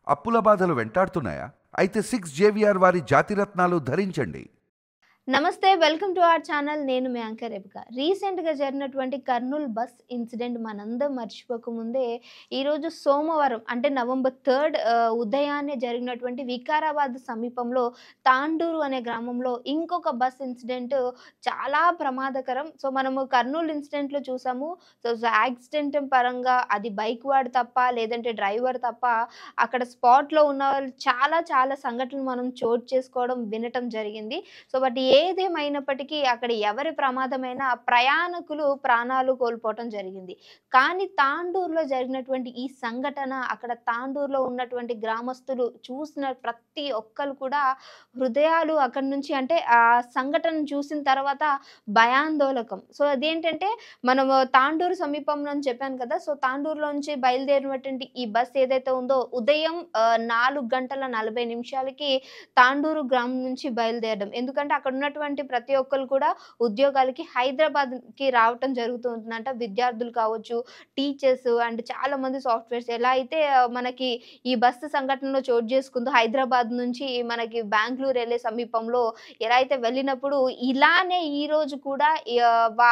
అప్పుల బాధలు వెంటాడుతున్నాయా? అయితే 6 జేవిఆర్ వారి జాతిరత్నాలు ధరించండి. నమస్తే వెల్కమ్ టు అవర్ ఛానల్. నేను మీ యాంకర్ రేఖ. రీసెంట్‌గా జరిగినటువంటి కర్నూల్ బస్ ఇన్సిడెంట్ మనందరం మర్చిపోకముందే ఈరోజు సోమవారం అంటే నవంబర్ 3 ఉదయాన్నే జరిగినటువంటి వికారాబాద్ సమీపంలో తాండూరు అనే గ్రామంలో ఇంకొక బస్ ఇన్సిడెంట్ చాలా ప్రమాదకరం. సో, మనము కర్నూల్ ఇన్సిడెంట్‌లో చూసాము. యాక్సిడెంట్ పరంగా అది బైక్ వాడు తప్ప, లేదంటే డ్రైవర్ తప్ప అక్కడ స్పాట్‌లో ఉన్నవాళ్ళు చాలా చాలా సంఘటనలు మనం చోటు చేసుకోవడం, వినటం జరిగింది. సో, బట్ ఏదేమైనప్పటికీ అక్కడ ఎవరి ప్రమాదమైనా ప్రయాణికులు ప్రాణాలు కోల్పోవటం జరిగింది. కానీ తాండూరులో జరిగినటువంటి ఈ సంఘటన అక్కడ తాండూరులో ఉన్నటువంటి గ్రామస్తులు చూసిన ప్రతి ఒక్కళ్ళు కూడా హృదయాలు అక్కడి నుంచి అంటే ఆ సంఘటనను చూసిన తర్వాత భయాందోళకం. సో, అదేంటంటే మనము తాండూరు సమీపంలో అని చెప్పాను కదా! సో, తాండూరులోంచి బయలుదేరినటువంటి ఈ బస్ ఏదైతే ఉందో ఉదయం 4 గంటల 40 నిమిషాలకి తాండూరు గ్రామం నుంచి బయలుదేరడం. ఎందుకంటే అక్కడ ఉన్నటువంటి ప్రతి ఒక్కళ్ళు కూడా ఉద్యోగాలకి హైదరాబాద్‌కి రావటం జరుగుతూ ఉంటుందంట. విద్యార్థులు కావచ్చు, టీచర్స్ అండ్ చాలామంది సాఫ్ట్‌వేర్స్ ఎలా అయితే మనకి ఈ బస్సు సంఘటనలో చోటు చేసుకుందో హైదరాబాద్ నుంచి మనకి బెంగుళూరు ఎళ్ళే సమీపంలో ఎలా అయితే వెళ్ళినప్పుడు ఇలానే ఈరోజు కూడా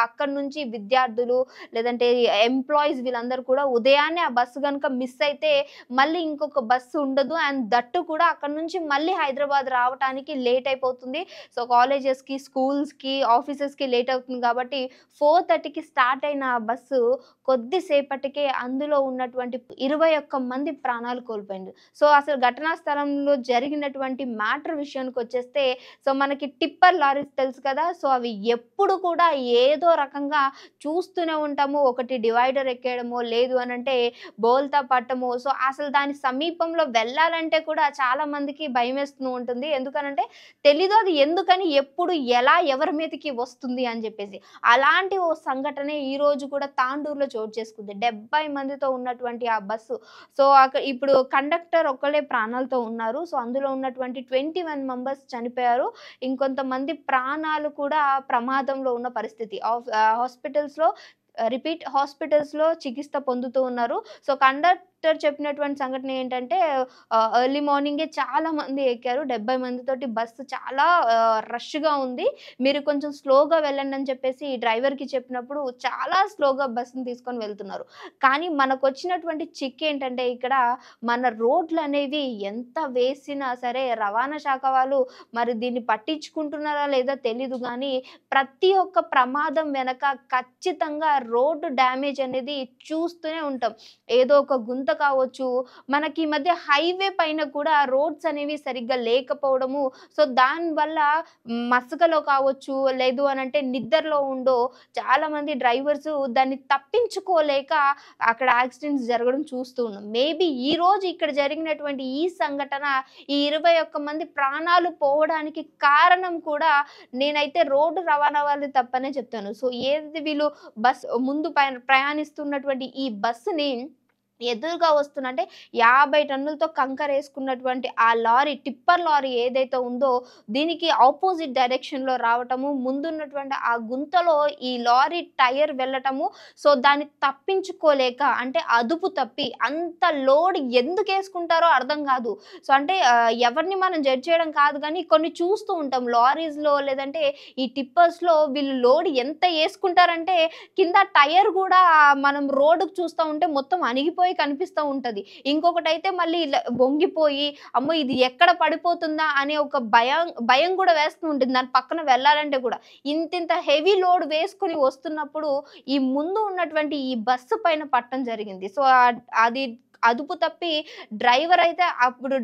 అక్కడి నుంచి విద్యార్థులు లేదంటే ఎంప్లాయీస్ వీళ్ళందరూ కూడా ఉదయాన్నే ఆ బస్సు గనుక మిస్ అయితే మళ్ళీ ఇంకొక బస్సు ఉండదు. అండ్ దట్టు కూడా అక్కడి నుంచి మళ్ళీ హైదరాబాద్ రావటానికి లేట్ అయిపోతుంది. సో, కాలేజెస్‌కి, స్కూల్స్‌కి, ఆఫీసెస్‌కి లేట్ అవుతుంది కాబట్టి 4:30కి స్టార్ట్ అయిన ఆ బస్సు కొద్దిసేపటికే అందులో ఉన్నటువంటి 21 మంది ప్రాణాలు కోల్పోయిండ్రు. సో, అసలు ఘటనా స్థలంలో జరిగినటువంటి మ్యాటర్ విషయానికొచ్చేస్తే సో, మనకి టిప్పర్ లారీస్ తెలుసు కదా! సో, అవి ఎప్పుడు కూడా ఏదో రకంగా చూస్తూనే ఉంటాము. ఒకటి డివైడర్ ఎక్కేయడమో, లేదు అనంటే బోల్తా పట్టమో. సో, అసలు దాని సమీపంలో వెళ్ళాలంటే కూడా చాలా మందికి భయమేస్తూ ఉంటుంది. ఎందుకనంటే తెలీదు అది ఎందుకని, ఎప్పుడు, ఎలా, ఎవరి మీదకి వస్తుంది అని జెప్పేసి. అలాంటి ఓ సంఘటనే ఈరోజు కూడా తాండూరులో చోటు చేసుకుంది. 70 మందితో ఉన్నటువంటి ఆ బస్సు. సో, ఇప్పుడు కండక్టర్ ఒక్కళ్ళే ప్రాణాలతో ఉన్నారు. సో, అందులో ఉన్నటువంటి 21 మెంబర్స్ చనిపోయారు. ఇంకొంతమంది ప్రాణాలు కూడా ప్రమాదంలో ఉన్న పరిస్థితి. హాస్పిటల్స్‌లో చికిత్స పొందుతూ ఉన్నారు. సో, కండక్టర్ చెప్పినటువంటి సంఘటన ఏంటంటే ఎర్లీ మార్నింగే చాలా మంది ఎక్కారు. 70 మందితోటి బస్సు చాలా రష్‌గా ఉంది. మీరు కొంచెం స్లోగా వెళ్ళండి అని చెప్పేసి డ్రైవర్‌కి చెప్పినప్పుడు చాలా స్లోగా బస్సుని తీసుకొని వెళ్తున్నారు. కానీ మనకొచ్చినటువంటి చిక్ ఏంటంటే ఇక్కడ మన రోడ్లనేవి ఎంత వేసినా సరే రవాణా శాఖ వాళ్ళు మరి దీన్ని పట్టించుకుంటున్నారా లేదా తెలీదు గానీ ప్రతి ఒక్క ప్రమాదం వెనక ఖచ్చితంగా రోడ్డు డ్యామేజ్ అనేది చూస్తూనే ఉంటాం. ఏదో ఒక గుంత కావచ్చు, మనకి ఈ మధ్య హైవే పైన కూడా రోడ్స్ అనేవి సరిగ్గా లేకపోవడము. సో, దానివల్ల మసకలో కావచ్చు, లేదు అనంటే నిద్రలో ఉండో చాలామంది డ్రైవర్సు దాన్ని తప్పించుకోలేక అక్కడ యాక్సిడెంట్స్ జరగడం చూస్తూ ఉన్నాం. మేబీ ఈరోజు ఇక్కడ జరిగినటువంటి ఈ సంఘటన ఈ 21 మంది ప్రాణాలు పోవడానికి కారణం కూడా నేనైతే రోడ్డు రవాణా వాళ్ళు తప్పనే చెప్తాను. సో, ఏది వీళ్ళు ముందు ప్రయాణిస్తున్నటువంటి ఈ బస్సుని ఎదురుగా వస్తున్న 50 టన్నులతో కంకరేసుకున్నటువంటి ఆ లారీ, టిప్పర్ లారీ ఏదైతే ఉందో దీనికి ఆపోజిట్ డైరెక్షన్‌లో రావటము, ముందున్నటువంటి ఆ గుంతలో ఈ లారీ టైర్ వెళ్ళటము. సో, దాన్ని తప్పించుకోలేక అంటే అదుపు తప్పి అంత లోడ్ ఎందుకేసుకుంటారో అర్థం కాదు. సో, అంటే ఎవరిని మనం జడ్జ్ చేయడం కాదు గానీ కొన్ని చూస్తూ ఉంటాం లారీస్‌లో లేదంటే ఈ టిప్పర్స్‌లో వీళ్ళు లోడ్ ఎంత యేసుకుంటారంటే కింద టైర్ గూడా మనం రోడ్డుకి చూస్తా ఉంటే మొత్తం అణిగిపోయి కనిపిస్తా ఉంటది. ఇంకొకటైతే మళ్ళీ ఇలా వంగిపోయి అమ్మో! ఇది ఎక్కడ పడిపోతుందా అనే ఒక భయం గూడా వేస్తూ ఉంటుంది. దాని పక్కన వెళ్ళాలంటే గూడా. ఇంతింత హెవీ లోడ్ వేసుకొని వస్తున్నప్పుడు ఈ ముందు ఉన్నటువంటి ఈ బస్సు పైన పడటం జరిగింది. సో, అది అదుపు తప్పి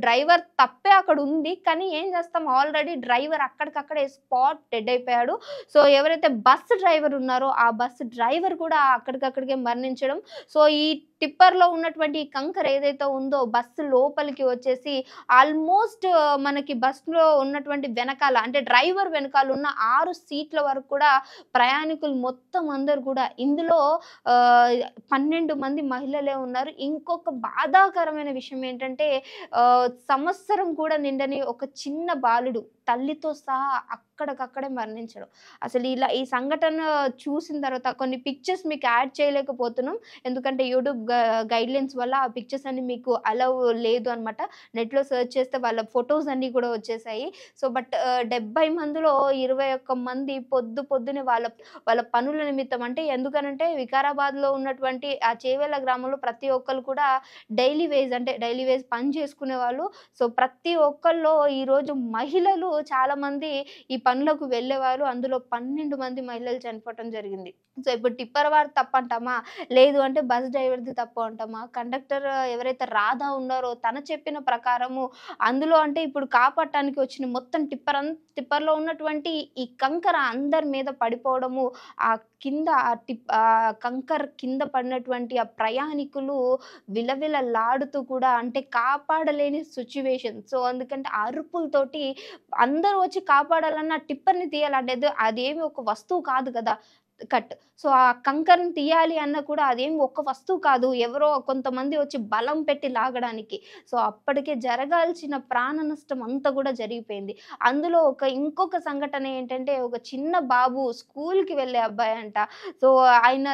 డ్రైవర్ తప్పే అక్కడ ఉంది. కానీ ఏం చేస్తాం, ఆల్రెడీ డ్రైవర్ అక్కడికక్కడే స్పాట్ డెడ్ అయిపోయాడు. సో, ఎవరైతే బస్సు డ్రైవర్ ఉన్నారో ఆ బస్సు డ్రైవర్ కూడా అక్కడికక్కడికే మరణించడం. సో, ఈ టిప్పర్‌లో ఉన్నటువంటి ఈ కంకర ఏదైతే ఉందో బస్సు లోపలికి వచ్చేసి ఆల్మోస్ట్ మనకి బస్సులో ఉన్నటువంటి వెనకాల అంటే డ్రైవర్ వెనకాల ఉన్న 6 సీట్ల వరకు కూడా ప్రయాణికులు మొత్తం అందరూ కూడా ఇందులో 12 మంది మహిళలే ఉన్నారు. ఇంకొక బాధాకరమైన విషయం ఏంటంటే సంవత్సరం కూడా నిండని ఒక చిన్న బాలుడు తల్లితో సహా అక్కడికక్కడే మరణించడం. అసలు ఈ సంఘటన చూసిన తర్వాత కొన్ని పిక్చర్స్ మీకు యాడ్ చేయలేకపోతున్నాం. ఎందుకంటే యూట్యూబ్ గైడ్‌లైన్స్ వల్ల ఆ పిక్చర్స్ అన్ని మీకు అలౌ లేదు అనమాట. నెట్‌లో సెర్చ్ చేస్తే వాళ్ళ ఫోటోస్ అన్నీ కూడా వచ్చేసాయి. సో, బట్ 70 మందిలో 21 మంది పొద్దున్నే వాళ్ళ వాళ్ళ పనుల నిమిత్తం, అంటే ఎందుకనంటే వికారాబాద్‌లో ఉన్నటువంటి ఆ చేవెళ్ళ గ్రామంలో ప్రతి ఒక్కళ్ళు కూడా డైలీ వేజ్ పని చేసుకునేవాళ్ళు. సో, ప్రతి ఒక్కళ్ళలో ఈరోజు మహిళలు చాలామంది ఈ పనులకు వెళ్ళేవారు. అందులో 12 మంది మహిళలు చనిపోవటం జరిగింది. సో, ఇప్పుడు టిప్పర్ వారిది తప్పంటామా? లేదు అంటే బస్ డ్రైవర్‌ది తప్పు అంటామా? కండక్టర్ ఎవరైతే రాధా ఉన్నారో తను చెప్పిన ప్రకారము అందులో అంటే ఇప్పుడు కాపాడటానికి వచ్చిన మొత్తం టిప్పర్‌లో ఉన్నటువంటి ఈ కంకర అందరి మీద పడిపోవడము, ఆ కింద కంకర్ కింద పడినటువంటి ఆ ప్రయాణికులు విలవిలలాడుతూ కూడా అంటే కాపాడలేని సిట్యుయేషన్. సో, అందుకంటే ఆ అరుపులతోటి అందరూ వచ్చి కాపాడాలన్న టిప్పర్‌ని తీయాలి. అంటే అదేమి ఒక వస్తువు కాదు కదా! కట్. సో, ఆ కంకరని తీయాలి అన్నా కూడా అదేమి ఒక్క వస్తువు కాదు. ఎవరో కొంతమంది వచ్చి బలం పెట్టి లాగడానికి. సో, అప్పటికే జరగాల్సిన ప్రాణ నష్టం అంతా కూడా జరిగిపోయింది. అందులో ఇంకొక సంఘటన ఏంటంటే, ఒక చిన్న బాబు స్కూల్‌కి వెళ్ళే అబ్బాయంట. సో, ఆయన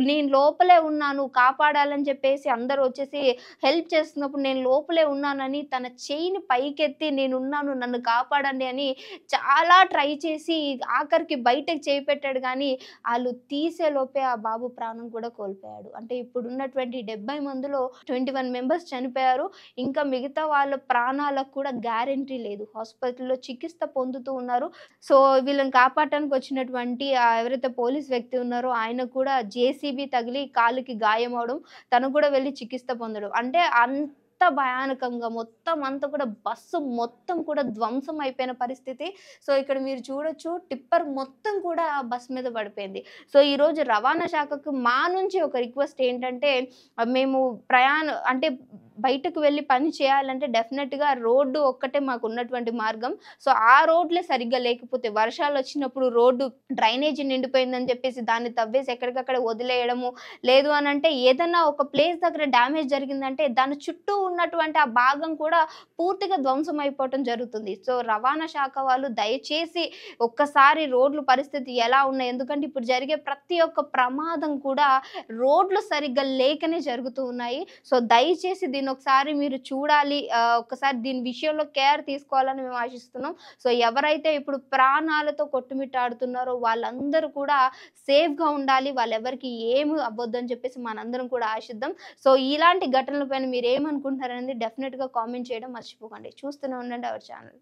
నేను లోపలే ఉన్నాను కాపాడాలని చెప్పేసి అందరూ వచ్చేసి హెల్ప్ చేస్తున్నప్పుడు నేను లోపలే ఉన్నానని తన చెయ్యిని పైకెత్తి నేనున్నాను నన్ను కాపాడండి అని చాలా ట్రై చేసి ఆఖరికి బయటకి చేయి పెట్టాడు గానీ ఆళ్ళు తీసేలోపే ఆ బాబు ప్రాణం కూడా కోల్పోయాడు. అంటే ఇప్పుడున్నటువంటి 70 మందిలో 21 మెంబర్స్ చనిపోయారు. ఇంకా మిగతా వాళ్ళ ప్రాణాలకు కూడా గ్యారంటీ లేదు. హాస్పిటల్‌లో చికిత్స పొందుతూ ఉన్నారు. సో, వీళ్ళని కాపాడటానికి వచ్చినటువంటి ఎవరైతే పోలీస్ వ్యక్తి ఉన్నారో ఆయనకు కూడా జేసీబీ తగిలి కాలుకి గాయమవ్వడం, తను కూడా వెళ్లి చికిత్స పొందడం. అంటే అంత భయానకంగా మొత్తం అంతా కూడా బస్సు మొత్తం కూడా ధ్వంసం అయిపోయిన పరిస్థితి. సో, ఇక్కడ మీరు చూడొచ్చు టిప్పర్ మొత్తం కూడా బస్ మీద పడిపోయింది. సో, ఈరోజు రవాణా శాఖకు మా నుంచి ఒక రిక్వెస్ట్ ఏంటంటే, మేము అంటే బయటకు వెళ్లి పని చేయాలంటే డెఫినిట్‌గా రోడ్డు ఒక్కటే మాకున్నటువంటి మార్గం. సో, ఆ రోడ్లే సరిగ్గా లేకపోతే వర్షాలొచ్చినప్పుడు రోడ్డు డ్రైనేజీ నిండిపోయిందని చెప్పేసి దాన్ని తవ్వేసి ఎక్కడికక్కడ వదిలేయడము. లేదు అనంటే ఏదన్నా ఒక ప్లేస్ దగ్గర డ్యామేజ్ జరిగిందంటే దాని చుట్టూ ఉన్నటువంటి ఆ భాగం కూడా పూర్తిగా ధ్వంసం అయిపోవటం జరుగుతుంది. సో, రవాణా శాఖ వాళ్ళు దయచేసి ఒక్కసారి రోడ్లు పరిస్థితి ఎలా ఉన్నాయి? ఎందుకంటే ఇప్పుడు జరిగే ప్రతి ఒక్క ప్రమాదం కూడా రోడ్లు సరిగ్గా లేకనే జరుగుతూ ఉన్నాయి. సో, దయచేసి దీన్నొకసారి మీరు చూడాలి. ఒక్కసారి దీని విషయంలో కేర్ తీసుకోవాలని మేము ఆశిస్తున్నాం. సో, ఎవరైతే ఇప్పుడు ప్రాణాలతో కొట్టుమిట్టాడుతున్నారో వాళ్ళందరూ కూడా సేఫ్‌గా ఉండాలి. వాళ్ళెవరికీ ఏమి అవ్వొద్దని చెప్పేసి మనందరం కూడా ఆశిద్దాం. సో, ఇలాంటి ఘటనల పైన మీరేమనుకుంటున్నారనేది డెఫినిట్‌గా కామెంట్ చేయడం మర్చిపోకండి. చూస్తూనే ఉండండి అవర్ ఛానల్.